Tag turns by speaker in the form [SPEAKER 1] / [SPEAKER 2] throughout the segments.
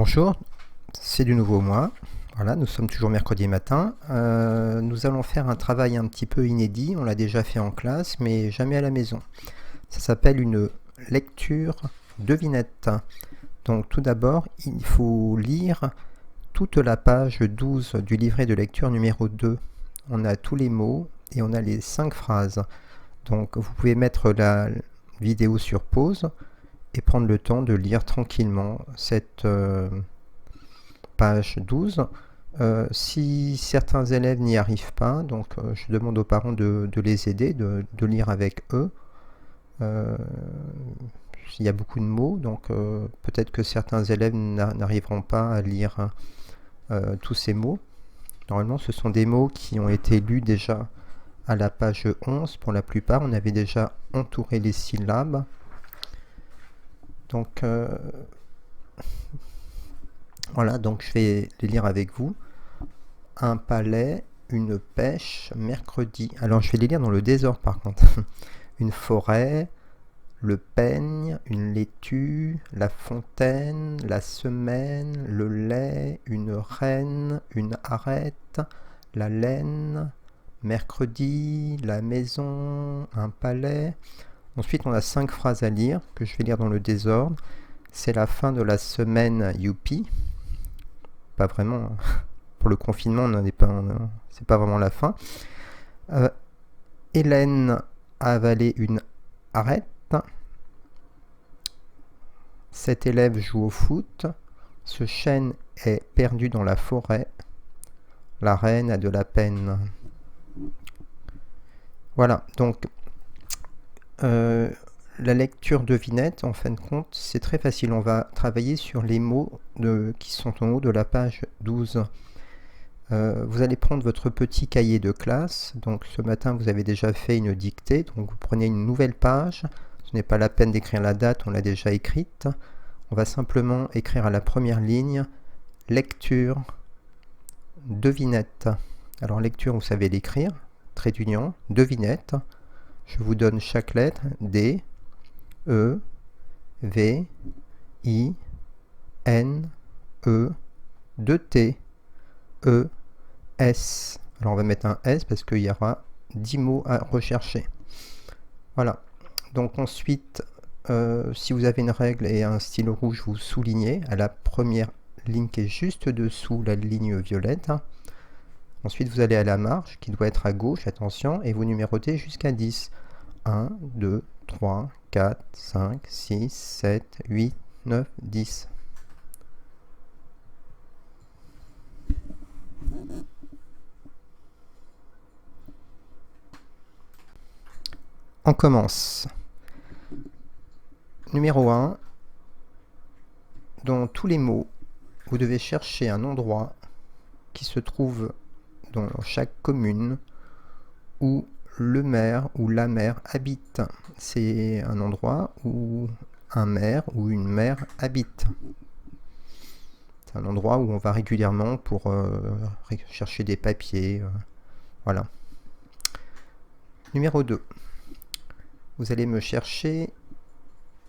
[SPEAKER 1] Bonjour, c'est du nouveau moi. Voilà, nous sommes toujours mercredi matin. Nous allons faire un travail un petit peu inédit. On l'a déjà fait en classe, mais jamais à la maison. Ça s'appelle une lecture devinette. Donc tout d'abord, il faut lire toute la page 12 du livret de lecture numéro 2. On a tous les mots et on a les 5 phrases. Donc vous pouvez mettre la vidéo sur pause et prendre le temps de lire tranquillement cette page 12. Si certains élèves n'y arrivent pas, donc je demande aux parents de les aider, de lire avec eux. Il y a beaucoup de mots, donc peut-être que certains élèves n'arriveront pas à lire tous ces mots. Normalement, ce sont des mots qui ont été lus déjà à la page 11 pour la plupart. On avait déjà entouré les syllabes. Donc voilà, donc je vais les lire avec vous. Un palais, une pêche, mercredi. Alors je vais les lire dans le désordre par contre. Une forêt, le peigne, une laitue, la fontaine, la semaine, le lait, une reine, une arête, la laine, mercredi, la maison, un palais. Ensuite on a 5 phrases à lire que je vais lire dans le désordre. C'est la fin de la semaine, youpi. Pas vraiment. Pour le confinement, c'est pas vraiment la fin. Hélène a avalé une arête. Cet élève joue au foot. Ce chêne est perdu dans la forêt. La reine a de la peine. Voilà, donc la lecture devinette, en fin de compte, c'est très facile. On va travailler sur les mots qui sont en haut de la page 12. Vous allez prendre votre petit cahier de classe. Donc ce matin, vous avez déjà fait une dictée. Donc vous prenez une nouvelle page. Ce n'est pas la peine d'écrire la date, on l'a déjà écrite. On va simplement écrire à la première ligne lecture devinette. Alors lecture, vous savez l'écrire. Trait d'union, devinette. Je vous donne chaque lettre. D, E, V, I, N, E, 2 T, E, S. Alors on va mettre un S parce qu'il y aura 10 mots à rechercher. Voilà. Donc ensuite, si vous avez une règle et un stylo rouge, vous soulignez à la première ligne qui est juste dessous la ligne violette. Ensuite, vous allez à la marge qui doit être à gauche, attention, et vous numérotez jusqu'à 10. 1, 2, 3, 4, 5, 6, 7, 8, 9, 10. On commence. Numéro 1. Dans tous les mots, vous devez chercher un endroit qui se trouve dans chaque commune où le maire ou la mère habite. C'est un endroit où un maire ou une mère habite. C'est un endroit où on va régulièrement pour chercher des papiers. Voilà. Numéro 2. Vous allez me chercher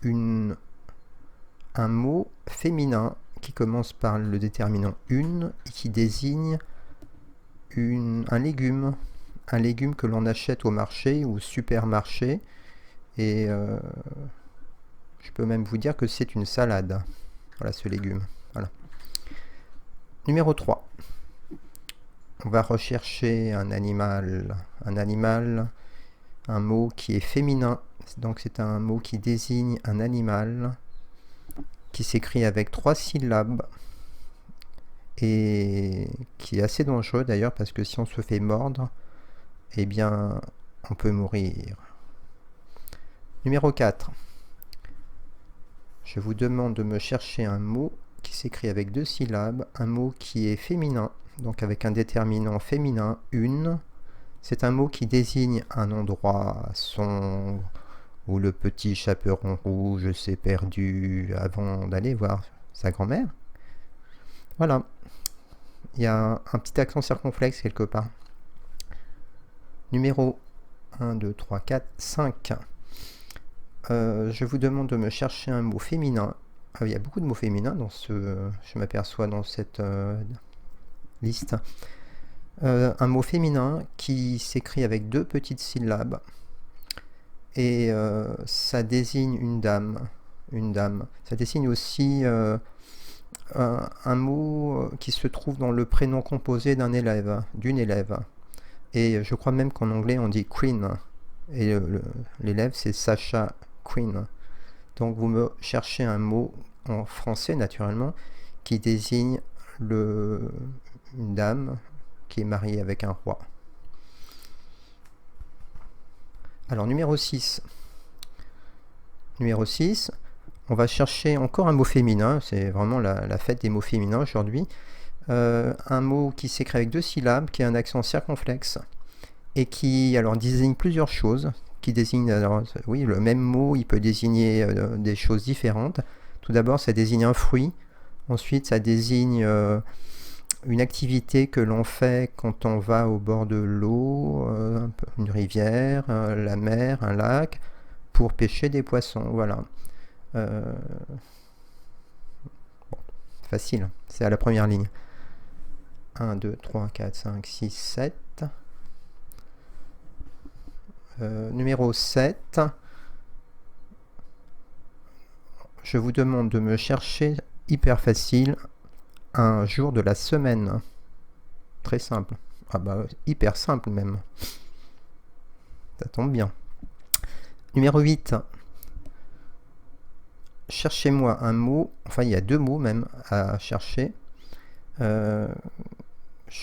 [SPEAKER 1] un mot féminin qui commence par le déterminant une et qui désigne un légume. Un légume que l'on achète au marché ou au supermarché. Et je peux même vous dire que c'est une salade. Voilà ce légume. Voilà. Numéro 3. On va rechercher un animal. Un mot qui est féminin. Donc c'est un mot qui désigne un animal qui s'écrit avec 3 syllabes et qui est assez dangereux d'ailleurs parce que si on se fait mordre, eh bien on peut mourir. Numéro 4. Je vous demande de me chercher un mot qui s'écrit avec 2 syllabes, un mot qui est féminin, donc avec un déterminant féminin, une. C'est un mot qui désigne un endroit sombre où le petit chaperon rouge s'est perdu avant d'aller voir sa grand-mère. Voilà. Il y a un petit accent circonflexe quelque part. Numéro 1, 2, 3, 4, 5. Je vous demande de me chercher un mot féminin Ah, il y a beaucoup de mots féminins dans je m'aperçois dans cette liste. Un mot féminin qui s'écrit avec 2 petites syllabes et ça désigne une dame. Une dame. Ça désigne aussi un mot qui se trouve dans le prénom composé d'un élève, d'une élève. Et je crois même qu'en anglais on dit Queen. Et l'élève c'est Sacha Queen. Donc vous me cherchez un mot en français naturellement qui désigne une dame qui est mariée avec un roi. Alors numéro 6. Numéro 6, on va chercher encore un mot féminin, c'est vraiment la fête des mots féminins aujourd'hui. Un mot qui s'écrit avec 2 syllabes, qui a un accent circonflexe et qui alors désigne plusieurs choses. Qui désigne, alors, oui, le même mot, il peut désigner des choses différentes. Tout d'abord, ça désigne un fruit. Ensuite, ça désigne une activité que l'on fait quand on va au bord de l'eau, une rivière, la mer, un lac, pour pêcher des poissons. Voilà. Bon, facile, c'est à la première ligne. 1, 2, 3, 4, 5, 6, 7. Numéro 7. Je vous demande de me chercher, hyper facile, un jour de la semaine. Très simple. Ah bah, hyper simple même. Ça tombe bien. Numéro 8. Cherchez-moi un mot, enfin il y a 2 mots même à chercher. Je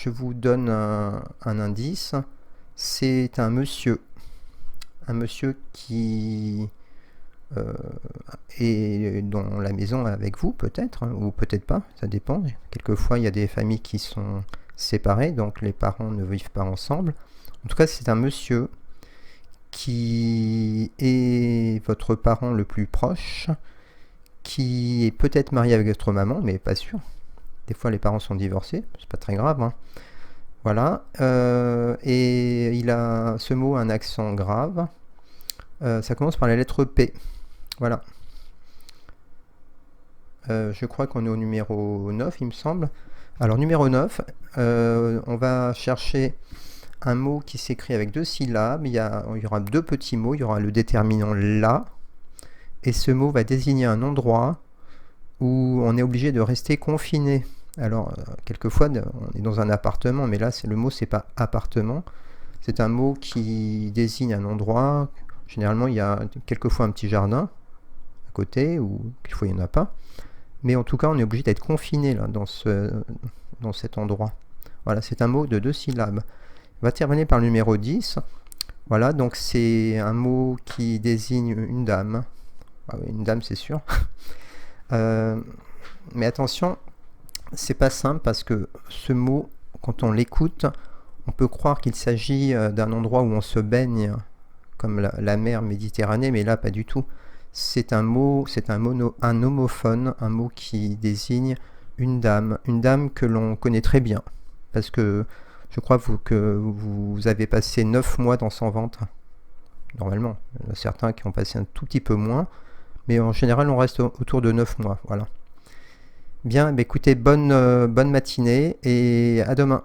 [SPEAKER 1] vous donne un indice. C'est un monsieur. Un monsieur qui est dans la maison avec vous peut-être, hein, ou peut-être pas, ça dépend. Quelquefois il y a des familles qui sont séparées, donc les parents ne vivent pas ensemble. En tout cas c'est un monsieur qui est votre parent le plus proche, qui est peut-être marié avec votre maman, mais pas sûr. Des fois les parents sont divorcés, c'est pas très grave, hein. Voilà, et il a ce mot un accent grave. Ça commence par la lettre P. Voilà. Je crois qu'on est au numéro 9, il me semble. Alors, numéro 9, on va chercher un mot qui s'écrit avec 2 syllabes. Il y aura 2 petits mots. Il y aura le déterminant là. Et ce mot va désigner un endroit où on est obligé de rester confiné. Alors, quelquefois, on est dans un appartement, mais là, le mot, c'est pas appartement. C'est un mot qui désigne un endroit. Généralement, il y a quelquefois un petit jardin à côté, ou quelquefois il n'y en a pas. Mais en tout cas, on est obligé d'être confiné là, dans cet endroit. Voilà, c'est un mot de 2 syllabes. On va terminer par le numéro 10. Voilà, donc c'est un mot qui désigne une dame. Ah oui, une dame, c'est sûr. Mais attention, c'est pas simple parce que ce mot, quand on l'écoute, on peut croire qu'il s'agit d'un endroit où on se baigne, comme la mer Méditerranée, mais là pas du tout. C'est un mot, un homophone, un mot qui désigne une dame que l'on connaît très bien, parce que je crois que vous avez passé 9 mois dans son ventre, normalement. Il y en a certains qui ont passé un tout petit peu moins, mais en général on reste autour de 9 mois, voilà. Bien, écoutez, bonne matinée et à demain.